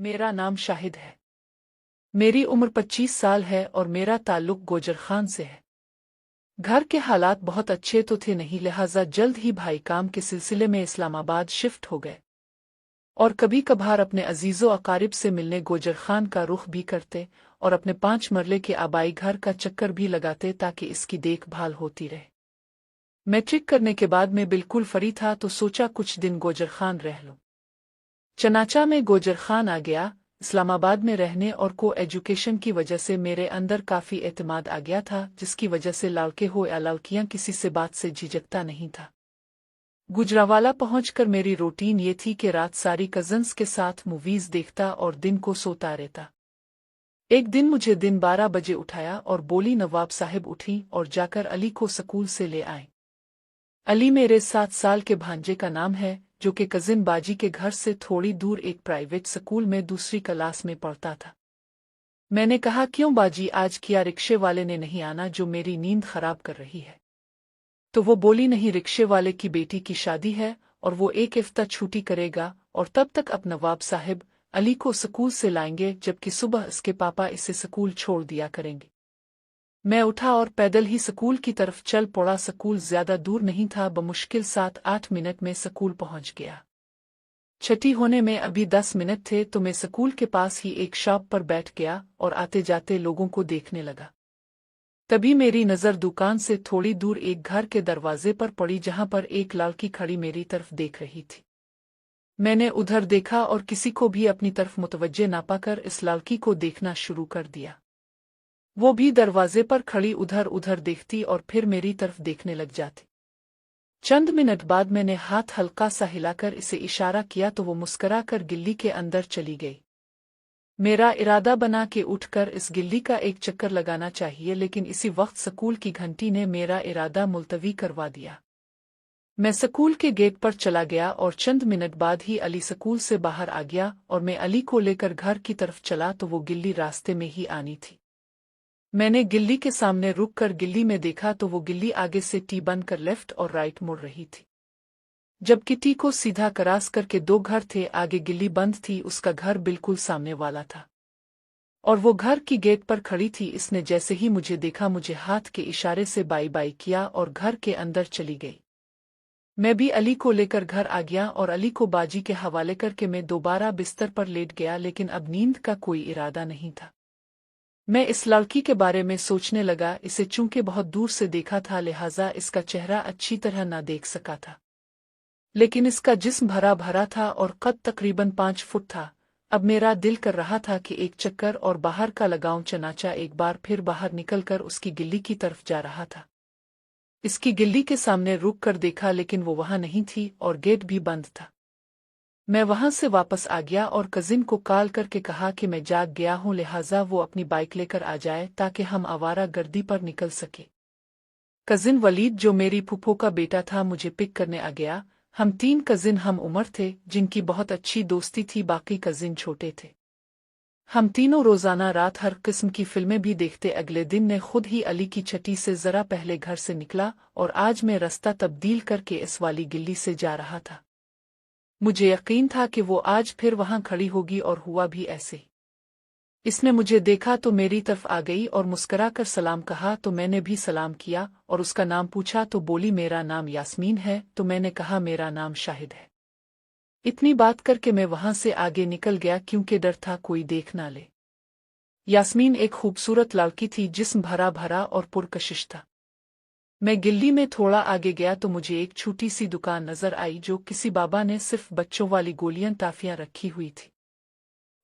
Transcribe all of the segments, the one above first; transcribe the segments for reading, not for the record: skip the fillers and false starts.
मेरा नाम शाहिद है। मेरी उम्र 25 साल है और मेरा ताल्लुक गोजर खान से है। घर के हालात बहुत अच्छे तो थे नहीं, लिहाजा जल्द ही भाई काम के सिलसिले में इस्लामाबाद शिफ्ट हो गए और कभी कभार अपने अजीज़ो अकारिब से मिलने गोजर खान का रुख भी करते और अपने 5 मरले के आबाई घर का चक्कर भी लगाते ताकि इसकी देखभाल होती रहे। मैट्रिक करने के बाद मैं बिल्कुल फ्री था तो सोचा कुछ दिन गोजर खान रह लूं। चनाचा में गोजर खान आ गया। इस्लामाबाद में रहने और को एजुकेशन की वजह से मेरे अंदर काफ़ी एतमाद आ गया था, जिसकी वजह से लड़के हो या लड़कियां किसी से बात से झिझकता नहीं था। गुजरावाला पहुंचकर मेरी रूटीन ये थी कि रात सारी कज़न्स के साथ मूवीज़ देखता और दिन को सोता रहता। एक दिन मुझे दिन 12 बजे उठाया और बोली, नवाब साहब उठी और जाकर अली को स्कूल से ले आए। अली मेरे 7 साल के भांजे का नाम है, जो कि कजिन बाजी के घर से थोड़ी दूर एक प्राइवेट स्कूल में दूसरी क्लास में पढ़ता था। मैंने कहा, क्यों बाजी, आज किया रिक्शे वाले ने नहीं आना जो मेरी नींद खराब कर रही है? तो वो बोली, नहीं, रिक्शे वाले की बेटी की शादी है और वो एक हफ्ता छुट्टी करेगा और तब तक अब नवाब साहब अली को स्कूल से लाएंगे, जबकि सुबह इसके पापा इसे स्कूल छोड़ दिया करेंगे। मैं उठा और पैदल ही स्कूल की तरफ चल पड़ा। स्कूल ज्यादा दूर नहीं था, बमुश्किल 7-8 मिनट में स्कूल पहुंच गया। छठी होने में अभी 10 मिनट थे तो मैं स्कूल के पास ही एक शॉप पर बैठ गया और आते जाते लोगों को देखने लगा। तभी मेरी नज़र दुकान से थोड़ी दूर एक घर के दरवाजे पर पड़ी, जहां पर एक लड़की खड़ी मेरी तरफ देख रही थी। मैंने उधर देखा और किसी को भी अपनी तरफ मुतवज्जे ना पाकर इस लड़की को देखना शुरू कर दिया। वो भी दरवाजे पर खड़ी उधर उधर देखती और फिर मेरी तरफ देखने लग जाती। चंद मिनट बाद मैंने हाथ हल्का सा हिलाकर इसे इशारा किया तो वो मुस्कुरा कर गिल्ली के अंदर चली गई। मेरा इरादा बना कि उठकर इस गिल्ली का एक चक्कर लगाना चाहिए, लेकिन इसी वक्त स्कूल की घंटी ने मेरा इरादा मुलतवी करवा दिया। मैं स्कूल के गेट पर चला गया और चंद मिनट बाद ही अली स्कूल से बाहर आ गया और मैं अली को लेकर घर की तरफ चला तो वो गिल्ली रास्ते में ही आनी थी। मैंने गिल्ली के सामने रुक कर गिल्ली में देखा तो वो गिल्ली आगे से टी बनकर लेफ्ट और राइट मुड़ रही थी, जबकि टी को सीधा क्रॉस करके 2 घर थे आगे गिल्ली बंद थी। उसका घर बिल्कुल सामने वाला था और वो घर की गेट पर खड़ी थी। इसने जैसे ही मुझे देखा मुझे हाथ के इशारे से बाई बाई किया और घर के अंदर चली गई। मैं भी अली को लेकर घर आ गया और अली को बाजी के हवाले करके मैं दोबारा बिस्तर पर लेट गया, लेकिन अब नींद का कोई इरादा नहीं था। मैं इस लड़की के बारे में सोचने लगा। इसे चूंकि बहुत दूर से देखा था लिहाजा इसका चेहरा अच्छी तरह ना देख सका था, लेकिन इसका जिस्म भरा भरा था और कद तकरीबन 5 फुट था। अब मेरा दिल कर रहा था कि एक चक्कर और बाहर का लगाऊं। चनाचा एक बार फिर बाहर निकलकर उसकी गिल्ली की तरफ जा रहा था। इसकी गिल्ली के सामने रुक कर देखा, लेकिन वो वहां नहीं थी और गेट भी बंद था। मैं वहां से वापस आ गया और कजिन को कॉल करके कहा कि मैं जाग गया हूं, लिहाजा वो अपनी बाइक लेकर आ जाए ताकि हम आवारा गर्दी पर निकल सके। कजिन वलीद, जो मेरी फूफो का बेटा था, मुझे पिक करने आ गया। हम 3 कजिन हम उम्र थे, जिनकी बहुत अच्छी दोस्ती थी। बाकी कजिन छोटे थे। हम तीनों रोजाना रात हर किस्म की फिल्में भी देखते। अगले दिन ने खुद ही अली की छठी से जरा पहले घर से निकला और आज मैं रास्ता तब्दील करके इस वाली गिल्ली से जा रहा था। मुझे यकीन था कि वो आज फिर वहां खड़ी होगी और हुआ भी ऐसे। इसने मुझे देखा तो मेरी तरफ आ गई और मुस्कुरा कर सलाम कहा तो मैंने भी सलाम किया और उसका नाम पूछा तो बोली, मेरा नाम यास्मीन है। तो मैंने कहा, मेरा नाम शाहिद है। इतनी बात करके मैं वहां से आगे निकल गया क्योंकि डर था कोई देख ना ले। यास्मीन एक खूबसूरत लड़की थी, जिस्म भरा भरा और पुरकशिश था। मैं गिल्ली में थोड़ा आगे गया तो मुझे एक छोटी सी दुकान नजर आई जो किसी बाबा ने सिर्फ बच्चों वाली गोलियां टाफियां रखी हुई थी।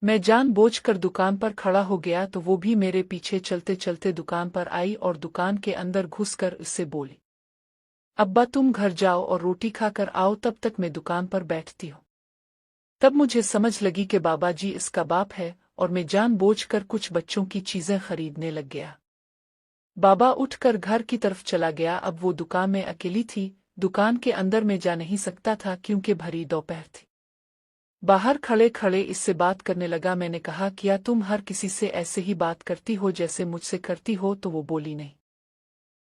मैं जानबूझकर दुकान पर खड़ा हो गया तो वो भी मेरे पीछे चलते चलते दुकान पर आई और दुकान के अंदर घुसकर उससे बोली, अब्बा तुम घर जाओ और रोटी खाकर आओ, तब तक मैं दुकान पर बैठती हूँ। तब मुझे समझ लगी कि बाबा जी इसका बाप है और मैं जानबूझकर कुछ बच्चों की चीजें खरीदने लग गया। बाबा उठकर घर की तरफ चला गया। अब वो दुकान में अकेली थी। दुकान के अंदर में जा नहीं सकता था क्योंकि भरी दोपहर थी। बाहर खड़े खड़े इससे बात करने लगा। मैंने कहा, क्या तुम हर किसी से ऐसे ही बात करती हो जैसे मुझसे करती हो? तो वो बोली, नहीं,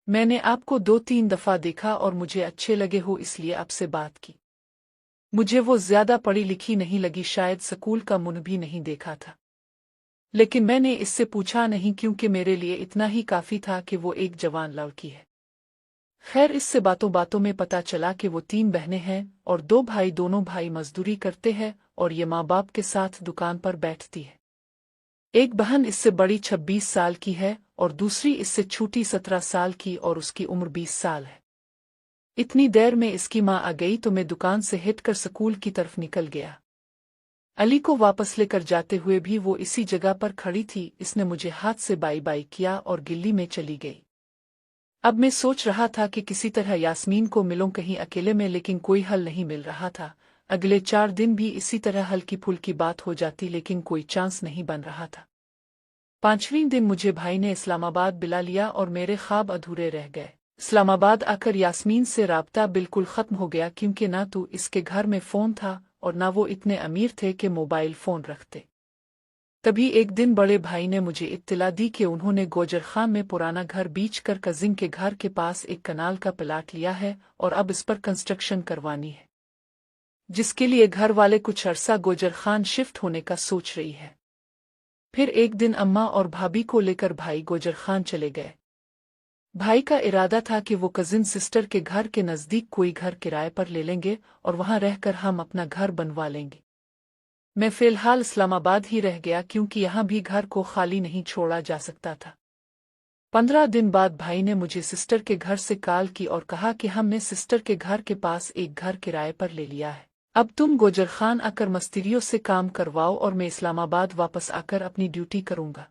मैंने आपको 2-3 दफा देखा और मुझे अच्छे लगे हो इसलिए आपसे बात की। मुझे वो ज्यादा पढ़ी लिखी नहीं लगी, शायद स्कूल का मुंह भी नहीं देखा था। लेकिन मैंने इससे पूछा नहीं क्योंकि मेरे लिए इतना ही काफी था कि वो एक जवान लड़की है। खैर, इससे बातों बातों में पता चला कि वो 3 बहनें हैं और 2 भाई। दोनों भाई मजदूरी करते हैं और ये माँ बाप के साथ दुकान पर बैठती है। एक बहन इससे बड़ी 26 साल की है और दूसरी इससे छोटी 17 साल की और उसकी उम्र 20 साल है। इतनी देर में इसकी माँ आ गई तो मैं दुकान से हटकर स्कूल की तरफ निकल गया। अली को वापस लेकर जाते हुए भी वो इसी जगह पर खड़ी थी। इसने मुझे हाथ से बाई बाई किया और गिल्ली में चली गई। अब मैं सोच रहा था कि किसी तरह यास्मीन को मिलूं कहीं अकेले में, लेकिन कोई हल नहीं मिल रहा था। अगले 4 दिन भी इसी तरह हल्की फुल्की बात हो जाती, लेकिन कोई चांस नहीं बन रहा था। 5वें दिन मुझे भाई ने इस्लामाबाद बुला लिया और मेरे ख्वाब अधूरे रह गए। इस्लामाबाद आकर यास्मीन से राब्ता बिल्कुल खत्म हो गया, क्योंकि ना तो इसके घर में फ़ोन था और ना वो इतने अमीर थे कि मोबाइल फ़ोन रखते। तभी एक दिन बड़े भाई ने मुझे इत्तला दी कि उन्होंने गोजर खान में पुराना घर बेच कर कजिन के घर के पास एक कनाल का प्लाट लिया है और अब इस पर कंस्ट्रक्शन करवानी है, जिसके लिए घर वाले कुछ अरसा गोजर खान शिफ्ट होने का सोच रही है। फिर एक दिन अम्मा और भाभी को लेकर भाई गोजर खान चले गए। भाई का इरादा था कि वो कजिन सिस्टर के घर के नज़दीक कोई घर किराए पर ले लेंगे और वहां रहकर हम अपना घर बनवा लेंगे। मैं फिलहाल इस्लामाबाद ही रह गया, क्योंकि यहाँ भी घर को खाली नहीं छोड़ा जा सकता था। 15 दिन बाद भाई ने मुझे सिस्टर के घर से कॉल की और कहा कि हमने सिस्टर के घर के पास एक घर किराए पर ले लिया है। अब तुम गोजर खान आकर मिस्त्रियों से काम करवाओ और मैं इस्लामाबाद वापस आकर अपनी ड्यूटी करूंगा।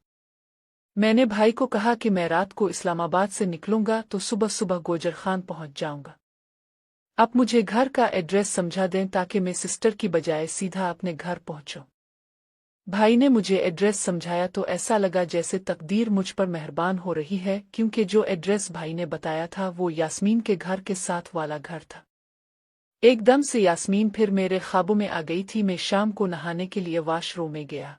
मैंने भाई को कहा कि मैं रात को इस्लामाबाद से निकलूंगा तो सुबह सुबह गोजर खान पहुंच जाऊंगा। आप मुझे घर का एड्रेस समझा दें ताकि मैं सिस्टर की बजाय सीधा अपने घर पहुंचूं। भाई ने मुझे एड्रेस समझाया तो ऐसा लगा जैसे तकदीर मुझ पर मेहरबान हो रही है, क्योंकि जो एड्रेस भाई ने बताया था वो यास्मीन के घर के साथ वाला घर था। एकदम से यास्मीन फिर मेरे ख्वाबों में आ गई थी। मैं शाम को नहाने के लिए वॉशरूम में गया।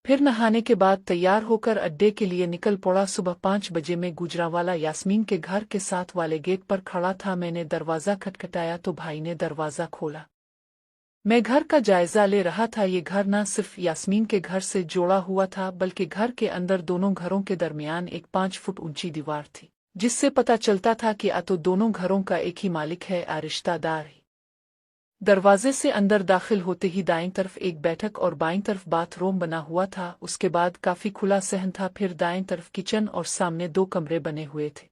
फिर नहाने के बाद तैयार होकर अड्डे के लिए निकल पड़ा। सुबह 5 बजे में गुजरांवाला यास्मीन के घर के साथ वाले गेट पर खड़ा था। मैंने दरवाज़ा खटखटाया तो भाई ने दरवाज़ा खोला। मैं घर का जायजा ले रहा था। ये घर न सिर्फ यास्मीन के घर से जोड़ा हुआ था, बल्कि घर के अंदर दोनों घरों के दरमियान एक 5 फुट ऊंची दीवार थी, जिससे पता चलता था कि आ तो दोनों घरों का एक ही मालिक है, आ रिश्तेदार ही। दरवाजे से अंदर दाखिल होते ही दाईं तरफ एक बैठक और बाईं तरफ बाथरूम बना हुआ था। उसके बाद काफी खुला सहन था। फिर दाईं तरफ किचन और सामने 2 कमरे बने हुए थे।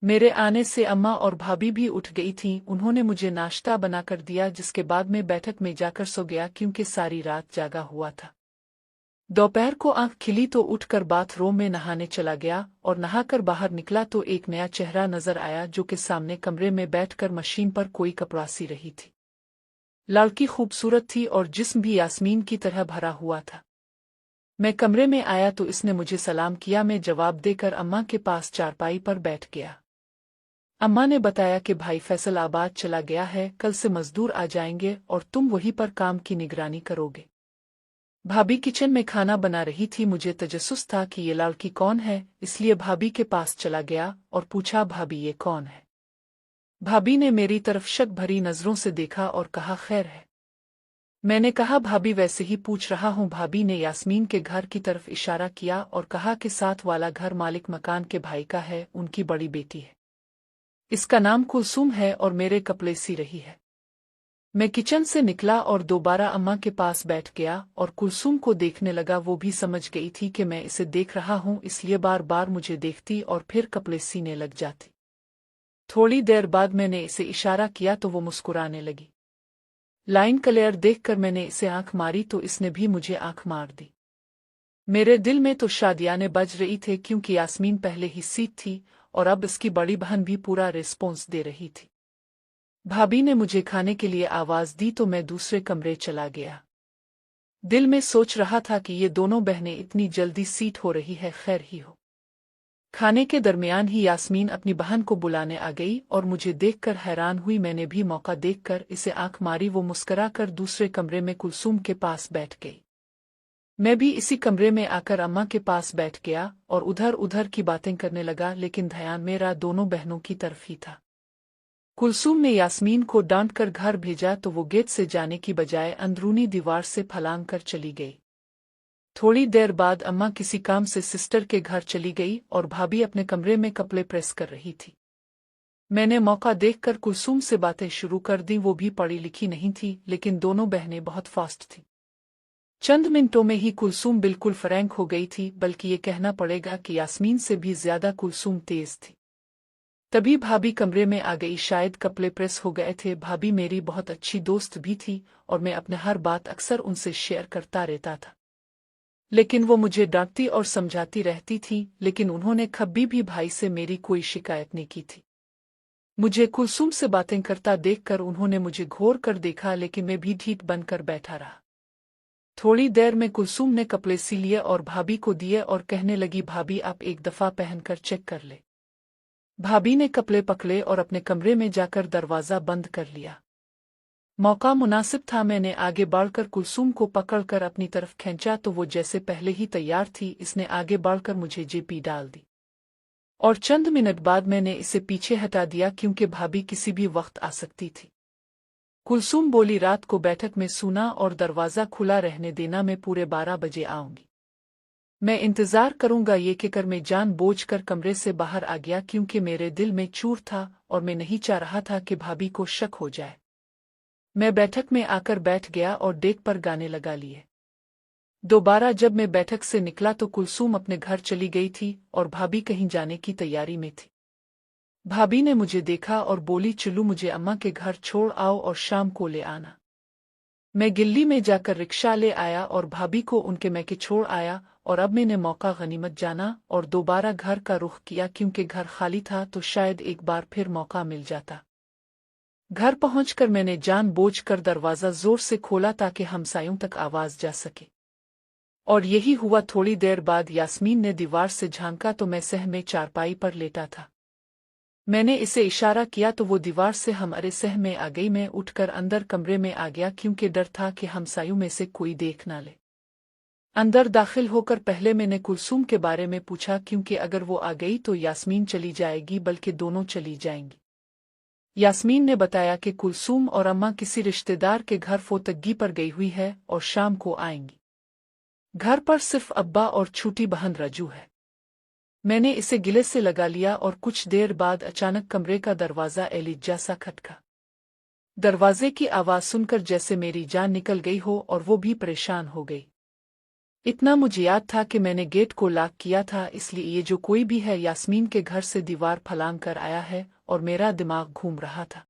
मेरे आने से अम्मा और भाभी भी उठ गई थीं। उन्होंने मुझे नाश्ता बनाकर दिया, जिसके बाद मैं बैठक में जाकर सो गया, क्योंकि सारी रात जागा हुआ था। दोपहर को आंख खिली तो उठकर बाथरूम में नहाने चला गया और नहाकर बाहर निकला तो एक नया चेहरा नजर आया, जो कि सामने कमरे में बैठकर मशीन पर कोई कपड़ा सी रही थी। लड़की खूबसूरत थी और जिस्म भी यास्मीन की तरह भरा हुआ था। मैं कमरे में आया तो इसने मुझे सलाम किया। मैं जवाब देकर अम्मा के पास चारपाई पर बैठ गया। अम्मा ने बताया कि भाई फैसलाबाद चला गया है, कल से मजदूर आ जाएंगे और तुम वहीं पर काम की निगरानी करोगे। भाभी किचन में खाना बना रही थी। मुझे तजस्सुस था कि ये लड़की कौन है, इसलिए भाभी के पास चला गया और पूछा, भाभी ये कौन है? भाभी ने मेरी तरफ शक भरी नजरों से देखा और कहा, खैर है? मैंने कहा, भाभी वैसे ही पूछ रहा हूँ। भाभी ने यास्मीन के घर की तरफ इशारा किया और कहा कि साथ वाला घर मालिक मकान के भाई का है, उनकी बड़ी बेटी है। इसका नाम कुलसूम है और मेरे कपड़े सी रही है। मैं किचन से निकला और दोबारा अम्मा के पास बैठ गया और कुलसूम को देखने लगा। वो भी समझ गई थी कि मैं इसे देख रहा हूँ, इसलिए बार बार मुझे देखती और फिर कपड़े सीने लग जाती। थोड़ी देर बाद मैंने इसे इशारा किया तो वो मुस्कुराने लगी। लाइन क्लियर देखकर मैंने इसे आंख मारी तो इसने भी मुझे आंख मार दी। मेरे दिल में तो शादियाने बज रही थे, क्योंकि यास्मीन पहले ही सीट थी और अब इसकी बड़ी बहन भी पूरा रिस्पॉन्स दे रही थी। भाभी ने मुझे खाने के लिए आवाज दी तो मैं दूसरे कमरे चला गया। दिल में सोच रहा था कि ये दोनों बहनें इतनी जल्दी सीट हो रही है, खैर ही हो। खाने के दरमियान ही यास्मीन अपनी बहन को बुलाने आ गई और मुझे देखकर हैरान हुई। मैंने भी मौका देखकर इसे आंख मारी। वो मुस्कुराकर दूसरे कमरे में कुलसूम के पास बैठ गई। मैं भी इसी कमरे में आकर अम्मा के पास बैठ गया और उधर उधर की बातें करने लगा, लेकिन ध्यान मेरा दोनों बहनों की तरफ ही था। कुलसूम ने यास्मीन को डांट कर घर भेजा तो वो गेट से जाने की बजाय अंदरूनी दीवार से फलांग कर चली गई। थोड़ी देर बाद अम्मा किसी काम से सिस्टर के घर चली गई और भाभी अपने कमरे में कपड़े प्रेस कर रही थी। मैंने मौका देखकर कुलसूम से बातें शुरू कर दी। वो भी पढ़ी लिखी नहीं थी, लेकिन दोनों बहनें बहुत फास्ट थीं। चंद मिनटों में ही कुलसूम बिल्कुल फ्रैंक हो गई थी, बल्कि ये कहना पड़ेगा कि यास्मीन से भी ज्यादा कुलसूम तेज थी। तभी भाभी कमरे में आ गई। शायद कपड़े प्रेस हो गए थे। भाभी मेरी बहुत अच्छी दोस्त भी थी और मैं अपने हर बात अक्सर उनसे शेयर करता रहता था, लेकिन वो मुझे डांटती और समझाती रहती थी। लेकिन उन्होंने कभी भी भाई से मेरी कोई शिकायत नहीं की थी। मुझे कुलसूम से बातें करता देखकर उन्होंने मुझे घूर कर देखा, लेकिन मैं भी ढीठ बनकर बैठा रहा। थोड़ी देर में कुलसूम ने कपड़े सी लिए और भाभी को दिए और कहने लगी, भाभी आप एक दफा पहनकर चेक कर ले। भाभी ने कपड़े पकड़े और अपने कमरे में जाकर दरवाजा बंद कर लिया। मौका मुनासिब था। मैंने आगे बढ़कर कुलसूम को पकड़कर अपनी तरफ खींचा तो वो जैसे पहले ही तैयार थी। इसने आगे बढ़कर मुझे जेपी डाल दी और चंद मिनट बाद मैंने इसे पीछे हटा दिया, क्योंकि भाभी किसी भी वक्त आ सकती थी। कुलसूम बोली, रात को बैठक में सुना और दरवाजा खुला रहने देना। मैं पूरे 12 बजे आऊंगी। मैं इंतजार करूंगा। ये कहकर मैं जानबूझकर कमरे से बाहर आ गया, क्योंकि मेरे दिल में चूर था और मैं नहीं चाह रहा था कि भाभी को शक हो जाए। मैं बैठक में आकर बैठ गया और डेक पर गाने लगा लिए। दोबारा जब मैं बैठक से निकला तो कुलसूम अपने घर चली गई थी और भाभी कहीं जाने की तैयारी में थी। भाभी ने मुझे देखा और बोली, चलू मुझे अम्मा के घर छोड़ आओ और शाम को ले आना। मैं गिल्ली में जाकर रिक्शा ले आया और भाभी को उनके मैके छोड़ आया। और अब मैंने मौका गनीमत जाना और दोबारा घर का रुख किया, क्योंकि घर खाली था तो शायद एक बार फिर मौका मिल जाता। घर पहुंचकर मैंने जानबूझकर दरवाजा जोर से खोला ताकि हमसायों तक आवाज जा सके। और यही हुआ। थोड़ी देर बाद यास्मीन ने दीवार से झांका तो मैं सह में चारपाई पर लेटा था। मैंने इसे इशारा किया तो वो दीवार से हमारे सह में आ गई। मैं उठकर अंदर कमरे में आ गया, क्योंकि डर था कि हमसायों में से कोई देख ना ले। अंदर दाखिल होकर पहले मैंने कुलसूम के बारे में पूछा, क्योंकि अगर वो आ गई तो यास्मीन चली जाएगी, बल्कि दोनों चली जाएंगी। यास्मीन ने बताया कि कुलसूम और अम्मा किसी रिश्तेदार के घर फोतगी पर गई हुई है और शाम को आएंगी। घर पर सिर्फ अब्बा और छोटी बहन रजू है। मैंने इसे गिले से लगा लिया और कुछ देर बाद अचानक कमरे का दरवाजा एलिजा सा खटका। दरवाजे की आवाज सुनकर जैसे मेरी जान निकल गई हो और वो भी परेशान हो गई। इतना मुझे याद था कि मैंने गेट को लॉक किया था, इसलिए ये जो कोई भी है यास्मीन के घर से दीवार फलांग कर आया है और मेरा दिमाग घूम रहा था।